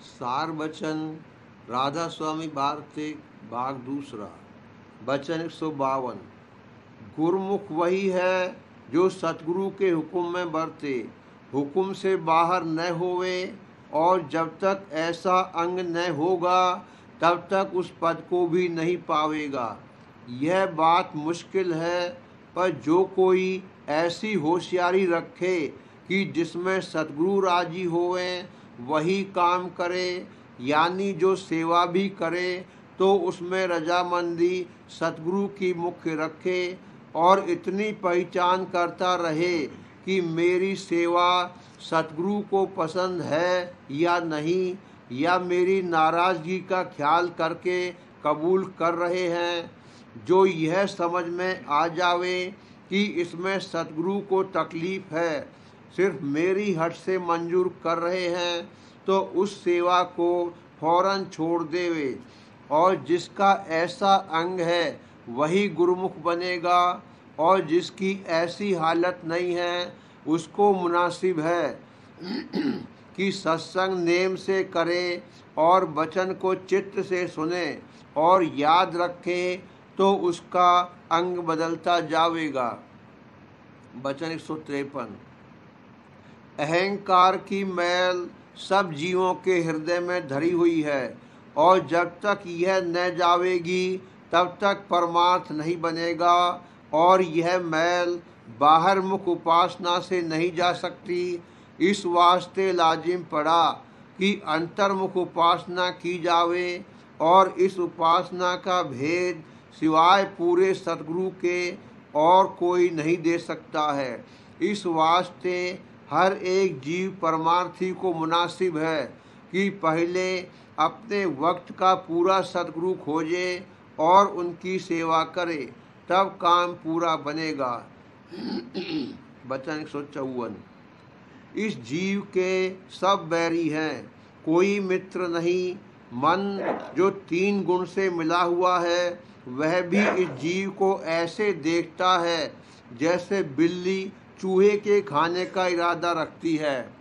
सार वचन राधा स्वामी भारती भाग दूसरा वचन 152। गुरुमुख वही है जो सतगुरु के हुक्म में बरते, हुक्म से बाहर न होवे, और जब तक ऐसा अंग न होगा तब तक उस पद को भी नहीं पावेगा। यह बात मुश्किल है, पर जो कोई ऐसी होशियारी रखे कि जिसमें सतगुरु राजी होवें वही काम करे, यानी जो सेवा भी करे तो उसमें रजामंदी सतगुरु की मुख्य रखे, और इतनी पहचान करता रहे कि मेरी सेवा सतगुरु को पसंद है या नहीं, या मेरी नाराज़गी का ख्याल करके कबूल कर रहे हैं। जो यह समझ में आ जावे कि इसमें सतगुरु को तकलीफ है, सिर्फ मेरी हट से मंजूर कर रहे हैं, तो उस सेवा को फौरन छोड़ देवे, और जिसका ऐसा अंग है वही गुरुमुख बनेगा, और जिसकी ऐसी हालत नहीं है उसको मुनासिब है कि सत्संग नेम से करे और वचन को चित्त से सुने और याद रखे, तो उसका अंग बदलता जावेगा। वचन 153। अहंकार की मैल सब जीवों के हृदय में धरी हुई है, और जब तक यह न जावेगी तब तक परमार्थ नहीं बनेगा, और यह मैल बाहर मुख उपासना से नहीं जा सकती। इस वास्ते लाजिम पड़ा कि अंतर्मुख उपासना की जावे, और इस उपासना का भेद सिवाय पूरे सतगुरु के और कोई नहीं दे सकता है। इस वास्ते हर एक जीव परमार्थी को मुनासिब है कि पहले अपने वक्त का पूरा सतगुरु खोजे और उनकी सेवा करे, तब काम पूरा बनेगा। वचन 154। इस जीव के सब बैरी हैं, कोई मित्र नहीं। मन जो 3 गुण से मिला हुआ है वह भी इस जीव को ऐसे देखता है जैसे बिल्ली चूहे के खाने का इरादा रखती है।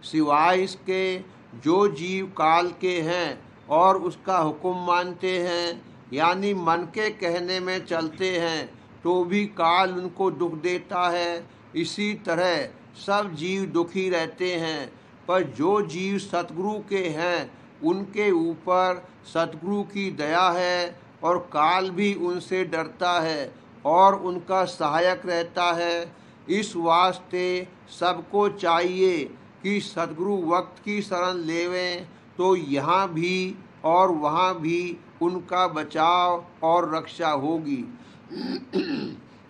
सिवाय इसके जो जीव काल के हैं और उसका हुक्म मानते हैं, यानी मन के कहने में चलते हैं, तो भी काल उनको दुख देता है। इसी तरह सब जीव दुखी रहते हैं, पर जो जीव सतगुरु के हैं उनके ऊपर सतगुरु की दया है, और काल भी उनसे डरता है और उनका सहायक रहता है। इस वास्ते सबको चाहिए कि सतगुरु वक्त की शरण लेवें, तो यहाँ भी और वहाँ भी उनका बचाव और रक्षा होगी।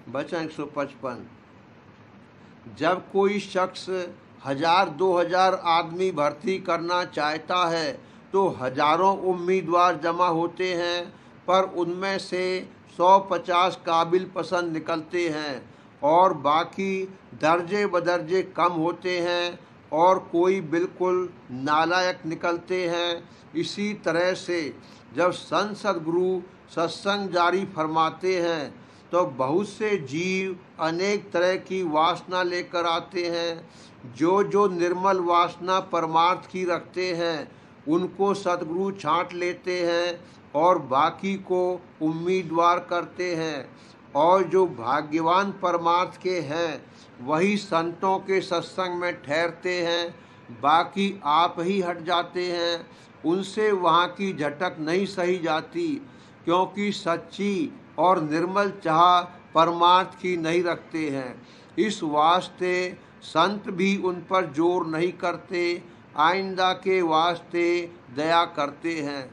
वचन 155। जब कोई शख्स 1000-2000 आदमी भर्ती करना चाहता है तो हजारों उम्मीदवार जमा होते हैं, पर उनमें से 150 काबिल पसंद निकलते हैं और बाकी दर्जे बदर्जे कम होते हैं, और कोई बिल्कुल नालायक निकलते हैं। इसी तरह से जब संत सद्गुरु सत्संग जारी फरमाते हैं तो बहुत से जीव अनेक तरह की वासना लेकर आते हैं। जो निर्मल वासना परमार्थ की रखते हैं उनको सद्गुरु छांट लेते हैं और बाकी को उम्मीदवार करते हैं, और जो भाग्यवान परमार्थ के हैं वही संतों के सत्संग में ठहरते हैं, बाकी आप ही हट जाते हैं। उनसे वहाँ की झटक नहीं सही जाती, क्योंकि सच्ची और निर्मल चाह परमार्थ की नहीं रखते हैं। इस वास्ते संत भी उन पर जोर नहीं करते, आइंदा के वास्ते दया करते हैं।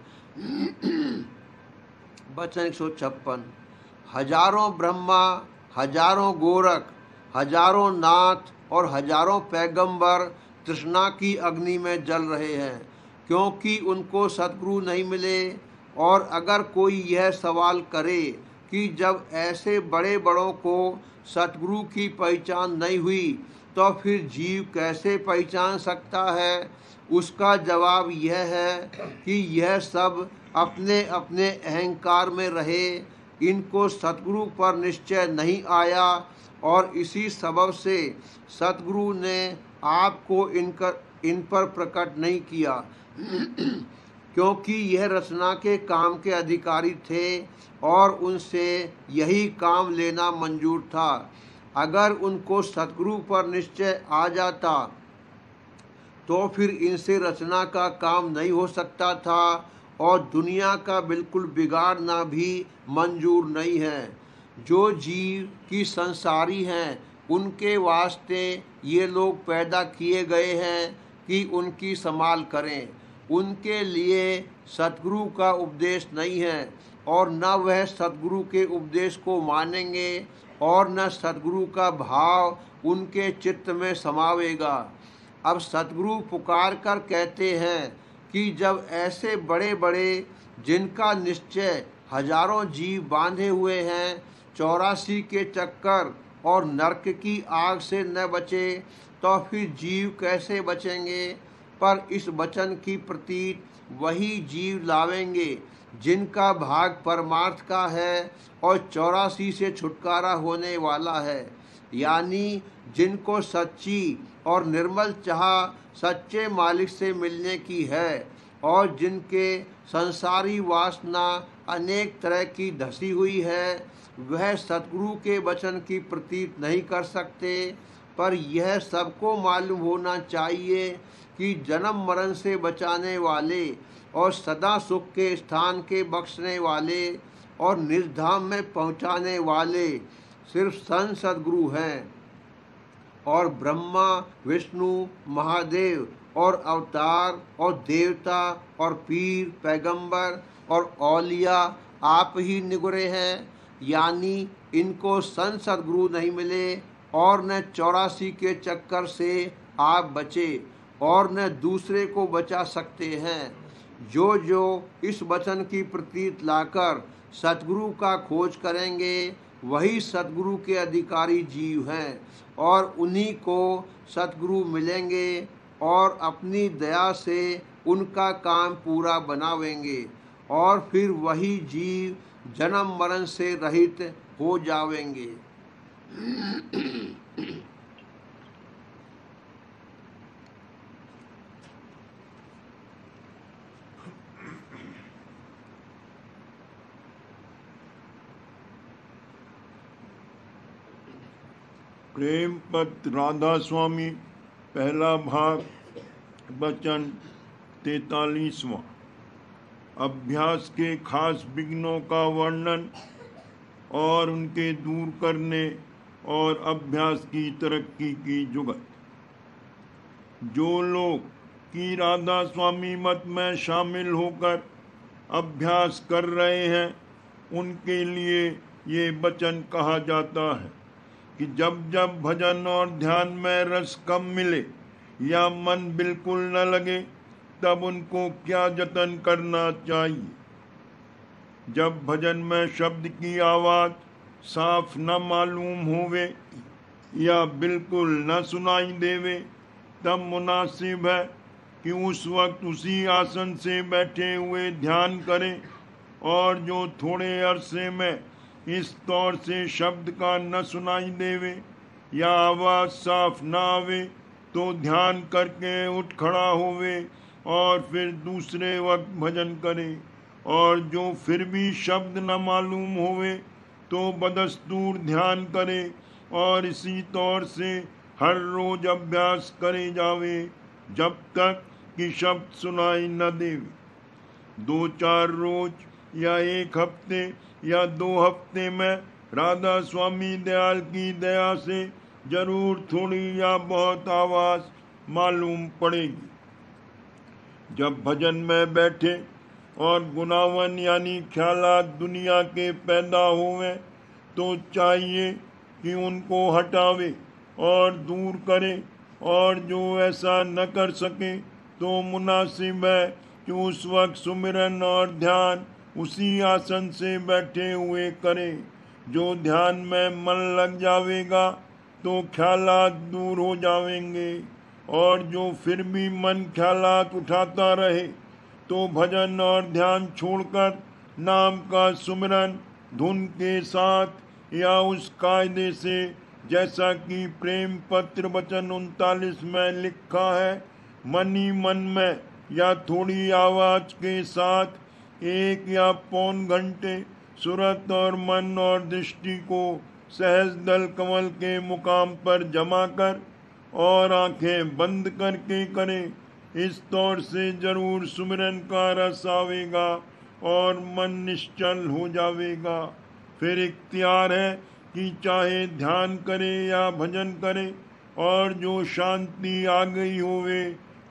वचन 156। हजारों ब्रह्मा, हजारों गोरख, हजारों नाथ और हजारों पैगंबर तृष्णा की अग्नि में जल रहे हैं, क्योंकि उनको सतगुरु नहीं मिले। और अगर कोई यह सवाल करे कि जब ऐसे बड़े बड़ों को सतगुरु की पहचान नहीं हुई तो फिर जीव कैसे पहचान सकता है, उसका जवाब यह है कि यह सब अपने अपने अहंकार में रहे, इनको सतगुरु पर निश्चय नहीं आया, और इसी सबब से सतगुरु ने आपको इन पर प्रकट नहीं किया क्योंकि यह रचना के काम के अधिकारी थे और उनसे यही काम लेना मंजूर था। अगर उनको सतगुरु पर निश्चय आ जाता तो फिर इनसे रचना का काम नहीं हो सकता था और दुनिया का बिल्कुल बिगाड़ना भी मंजूर नहीं है। जो जीव की संसारी हैं उनके वास्ते ये लोग पैदा किए गए हैं कि उनकी संभाल करें। उनके लिए सतगुरु का उपदेश नहीं है और न वह सतगुरु के उपदेश को मानेंगे और न सतगुरु का भाव उनके चित्त में समावेगा। अब सतगुरु पुकार कर कहते हैं कि जब ऐसे बड़े बड़े जिनका निश्चय हजारों जीव बांधे हुए हैं 84 के चक्कर और नरक की आग से न बचे तो फिर जीव कैसे बचेंगे। पर इस वचन की प्रतीत वही जीव लावेंगे जिनका भाग परमार्थ का है और 84 से छुटकारा होने वाला है, यानी जिनको सच्ची और निर्मल चाह सच्चे मालिक से मिलने की है और जिनके संसारी वासना अनेक तरह की धसी हुई है, वह सतगुरु के वचन की प्रतीत नहीं कर सकते। पर यह सबको मालूम होना चाहिए कि जन्म मरण से बचाने वाले और सदा सुख के स्थान के बख्शने वाले और निर्धाम में पहुँचाने वाले सिर्फ संत सद्गुरु हैं और ब्रह्मा विष्णु महादेव और अवतार और देवता और पीर पैगंबर और औलिया आप ही निगुरे हैं। यानी इनको संत सद्गुरु नहीं मिले और न 84 के चक्कर से आप बचे और न दूसरे को बचा सकते हैं। जो जो इस वचन की प्रतीत लाकर सतगुरु का खोज करेंगे वही सतगुरु के अधिकारी जीव हैं और उन्हीं को सतगुरु मिलेंगे और अपनी दया से उनका काम पूरा बनावेंगे और फिर वही जीव जन्म मरण से रहित हो जावेंगे। प्रेम पत्र राधा स्वामी पहला भाग वचन 43वां। अभ्यास के खास विघ्नों का वर्णन और उनके दूर करने और अभ्यास की तरक्की की जुगत। जो लोग की राधा स्वामी मत में शामिल होकर अभ्यास कर रहे हैं उनके लिए ये वचन कहा जाता है कि जब जब भजन और ध्यान में रस कम मिले या मन बिल्कुल न लगे तब उनको क्या जतन करना चाहिए। जब भजन में शब्द की आवाज़ साफ न मालूम होवे या बिल्कुल न सुनाई देवे तब मुनासिब है कि उस वक्त उसी आसन से बैठे हुए ध्यान करें और जो थोड़े अरसे में इस तौर से शब्द का न सुनाई देवे या आवाज़ साफ न आवे तो ध्यान करके उठ खड़ा होवे और फिर दूसरे वक्त भजन करे। और जो फिर भी शब्द न मालूम होवे तो बदस्तूर ध्यान करे और इसी तौर से हर रोज अभ्यास करे जावे जब तक कि शब्द सुनाई न देवे। 2-4 रोज या 1 हफ्ते या 2 हफ्ते में राधा स्वामी दयाल की दया से जरूर थोड़ी या बहुत आवाज़ मालूम पड़ेगी। जब भजन में बैठे और गुनावन यानी ख्यालात दुनिया के पैदा हुए तो चाहिए कि उनको हटावे और दूर करे, और जो ऐसा न कर सके तो मुनासिब है कि उस वक्त सुमिरन और ध्यान उसी आसन से बैठे हुए करे। जो ध्यान में मन लग जावेगा तो ख्यालात दूर हो जावेंगे, और जो फिर भी मन ख्यालात उठाता रहे तो भजन और ध्यान छोड़कर नाम का सुमिरन धुन के साथ या उस कायदे से जैसा कि प्रेम पत्र वचन 39 में लिखा है, मन ही मन में या थोड़ी आवाज के साथ 1 या पौन घंटे सुरत और मन और दृष्टि को सहज दल कमल के मुकाम पर जमा कर और आंखें बंद करके करें। इस तौर से जरूर सुमिरन का रस आवेगा और मन निश्चल हो जावेगा। फिर इख्तियार है कि चाहे ध्यान करे या भजन करे, और जो शांति आ गई होवे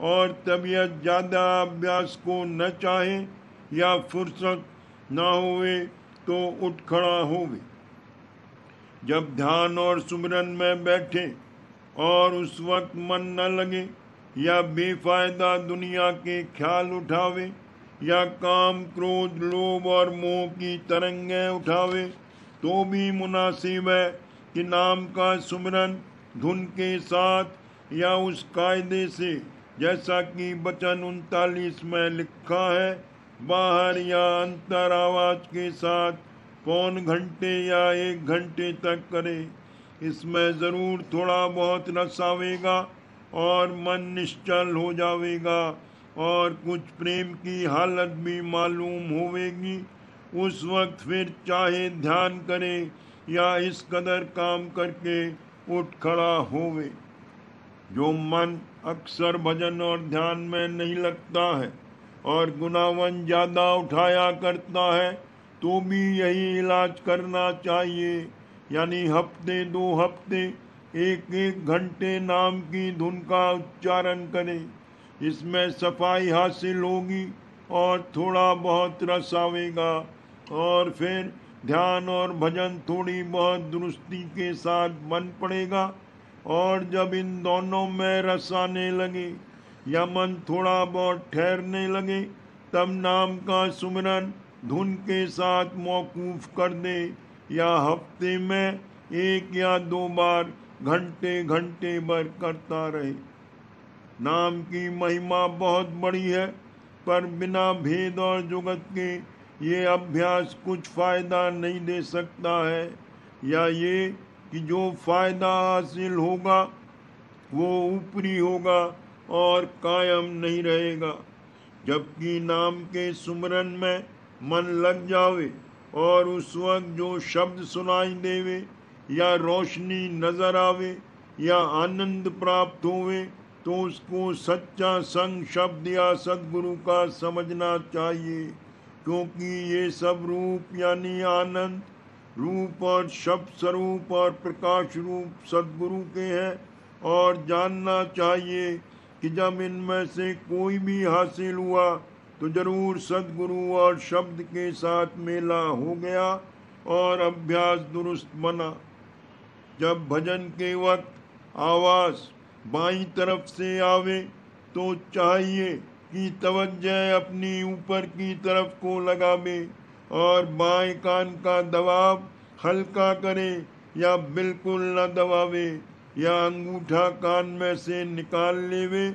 और तबीयत ज़्यादा अभ्यास को न चाहे या फुर्सत ना होवे तो उठ खड़ा होवे। जब ध्यान और सुमिरन में बैठे और उस वक्त मन न लगे या बेफायदा दुनिया के ख्याल उठावे या काम क्रोध लोभ और मोह की तरंगें उठावे, तो भी मुनासिब है कि नाम का सुमिरन धुन के साथ या उस कायदे से, जैसा कि वचन 39 में लिखा है, बाहर या अंतर आवाज के साथ पौन घंटे या 1 घंटे तक करे। इसमें जरूर थोड़ा बहुत रस आवेगा और मन निश्चल हो जावेगा और कुछ प्रेम की हालत भी मालूम होवेगी। उस वक्त फिर चाहे ध्यान करे या इस कदर काम करके उठ खड़ा होवे। जो मन अक्सर भजन और ध्यान में नहीं लगता है और गुनावन ज़्यादा उठाया करता है, तो भी यही इलाज करना चाहिए, यानी हफ्ते 2 हफ्ते 1 घंटे नाम की धुन का उच्चारण करें। इसमें सफाई हासिल होगी और थोड़ा बहुत रस आवेगा, और फिर ध्यान और भजन थोड़ी बहुत दुरुस्ती के साथ बन पड़ेगा। और जब इन दोनों में रस आने लगे या मन थोड़ा बहुत ठहरने लगे, तब नाम का सुमिरन धुन के साथ मौकूफ कर दे या हफ्ते में 1 या 2 बार घंटे घंटे भर करता रहे। नाम की महिमा बहुत बड़ी है, पर बिना भेद और जुगत के ये अभ्यास कुछ फायदा नहीं दे सकता है, या ये कि जो फायदा हासिल होगा वो ऊपरी होगा और कायम नहीं रहेगा। जबकि नाम के सुमरन में मन लग जावे और उस वक्त जो शब्द सुनाई देवे या रोशनी नजर आवे या आनंद प्राप्त होवे, तो उसको सच्चा संग शब्द या सदगुरु का समझना चाहिए, क्योंकि ये सब रूप यानी आनंद रूप और शब्द स्वरूप और प्रकाश रूप सदगुरु के हैं। और जानना चाहिए कि जब इनमें से कोई भी हासिल हुआ तो जरूर सदगुरु और शब्द के साथ मेला हो गया और अभ्यास दुरुस्त बना। जब भजन के वक्त आवाज बाईं तरफ से आवे तो चाहिए कि तवज्जो अपनी ऊपर की तरफ को लगावे और बाएं कान का दबाव हल्का करे या बिल्कुल न दबावे, या अंगूठा कान में से निकाल लेवे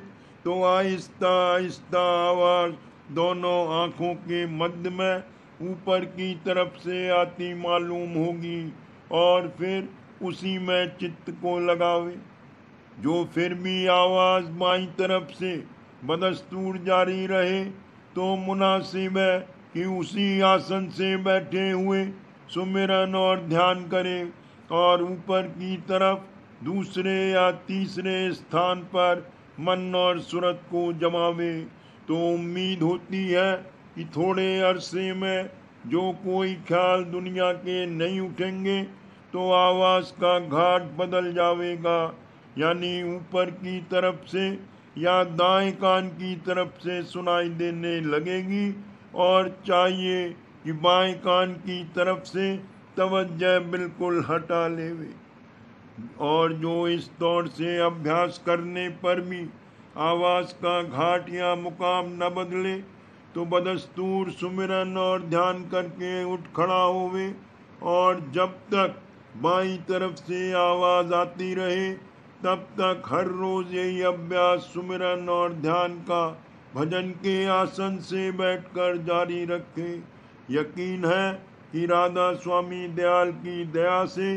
तो आहिस्ता आहिस्ता आवाज दोनों आँखों के मध्य में ऊपर की तरफ से आती मालूम होगी, और फिर उसी में चित्त को लगावे। जो फिर भी आवाज बाईं तरफ से बदस्तूर जारी रहे तो मुनासिब है कि उसी आसन से बैठे हुए सुमिरन और ध्यान करे और ऊपर की तरफ दूसरे या तीसरे स्थान पर मन और सूरत को जमावे। तो उम्मीद होती है कि थोड़े अरसे में जो कोई ख्याल दुनिया के नहीं उठेंगे तो आवाज का घाट बदल जाएगा, यानी ऊपर की तरफ से या दाएं कान की तरफ से सुनाई देने लगेगी, और चाहिए कि बाएं कान की तरफ से तवज्जो बिल्कुल हटा लेवे। और जो इस दौर से अभ्यास करने पर भी आवाज का घाट या मुकाम न बदले तो बदस्तूर सुमिरन और ध्यान करके उठ खड़ा होवे, और जब तक बाईं तरफ से आवाज आती रहे तब तक हर रोज यही अभ्यास सुमिरन और ध्यान का भजन के आसन से बैठकर जारी रखे। यकीन है कि राधा स्वामी दयाल की दया से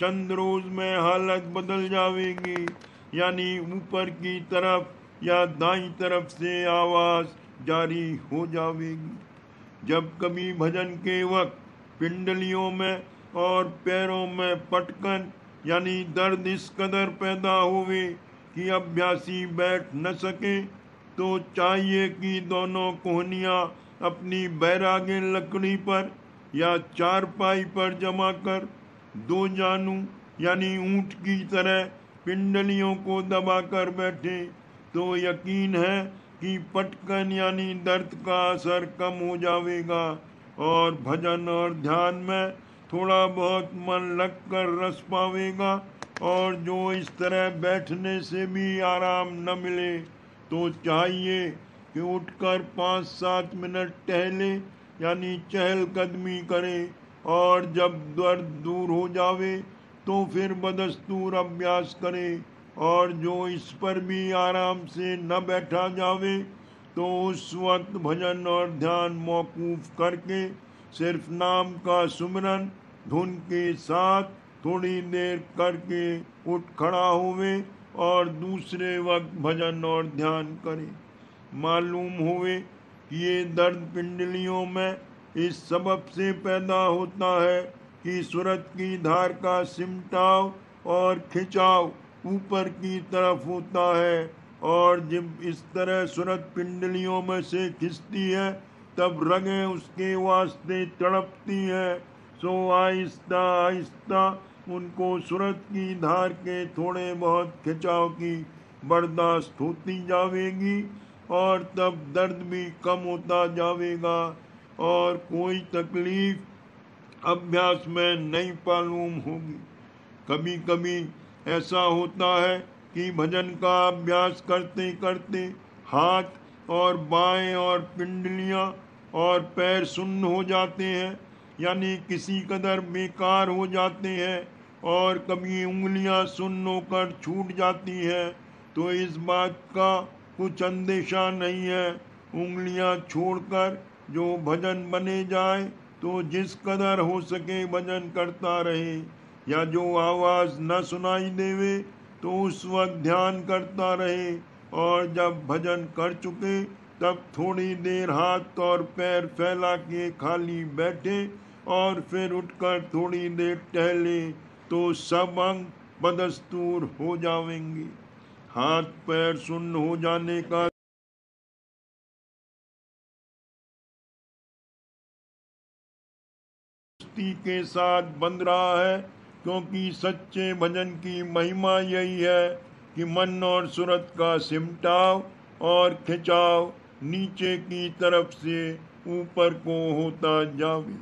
चंद रोज में हालत बदल जाएगी, यानी ऊपर की तरफ या दाईं तरफ से आवाज जारी हो जाएगी। जब कभी भजन के वक्त पिंडलियों में और पैरों में पटकन यानी दर्द इस कदर पैदा हुए कि अभ्यासी बैठ न सके, तो चाहिए कि दोनों कोहनियाँ अपनी बैरागे लकड़ी पर या चारपाई पर जमा कर दो जानू यानी ऊंट की तरह पिंडलियों को दबाकर बैठे, तो यकीन है कि पटकन यानी दर्द का असर कम हो जाएगा और भजन और ध्यान में थोड़ा बहुत मन लगकर रस पावेगा। और जो इस तरह बैठने से भी आराम न मिले, तो चाहिए कि उठकर 5-7 मिनट टहले यानी चहलकदमी करे, और जब दर्द दूर हो जावे तो फिर बदस्तूर अभ्यास करे। और जो इस पर भी आराम से न बैठा जावे, तो उस वक्त भजन और ध्यान मौकूफ करके सिर्फ नाम का सुमरन धुन के साथ थोड़ी देर करके उठ खड़ा होवे और दूसरे वक्त भजन और ध्यान करे। मालूम हुए कि ये दर्द पिंडलियों में इस सबब से पैदा होता है कि सूरत की धार का सिमटाव और खिंचाव ऊपर की तरफ होता है, और जब इस तरह सूरत पिंडलियों में से खिंचती है तब रगें उसके वास्ते तड़पती है। सो आहिस्ता आहिस्ता उनको सूरत की धार के थोड़े बहुत खिंचाव की बर्दाश्त होती जाएगी, और तब दर्द भी कम होता जाएगा और कोई तकलीफ अभ्यास में नहीं मालूम होगी। कभी कभी ऐसा होता है कि भजन का अभ्यास करते करते हाथ और बाएं और पिंडलियां और पैर सुन्न हो जाते हैं, यानी किसी कदर बेकार हो जाते हैं, और कभी उंगलियां सुन्न होकर छूट जाती हैं। तो इस बात का कुछ अंदेशा नहीं है। उंगलियां छोड़कर जो भजन बने जाए तो जिस कदर हो सके भजन करता रहे, या जो आवाज न सुनाई देवे तो उस वक्त ध्यान करता रहे, और जब भजन कर चुके तब थोड़ी देर हाथ और पैर फैला के खाली बैठे और फिर उठकर थोड़ी देर टहले, तो सब अंग बदस्तूर हो जाएंगे। हाथ पैर सुन्न हो जाने का के साथ बन रहा है, क्योंकि सच्चे भजन की महिमा यही है कि मन और सूरत का सिमटाव और खिंचाव नीचे की तरफ से ऊपर को होता जावे।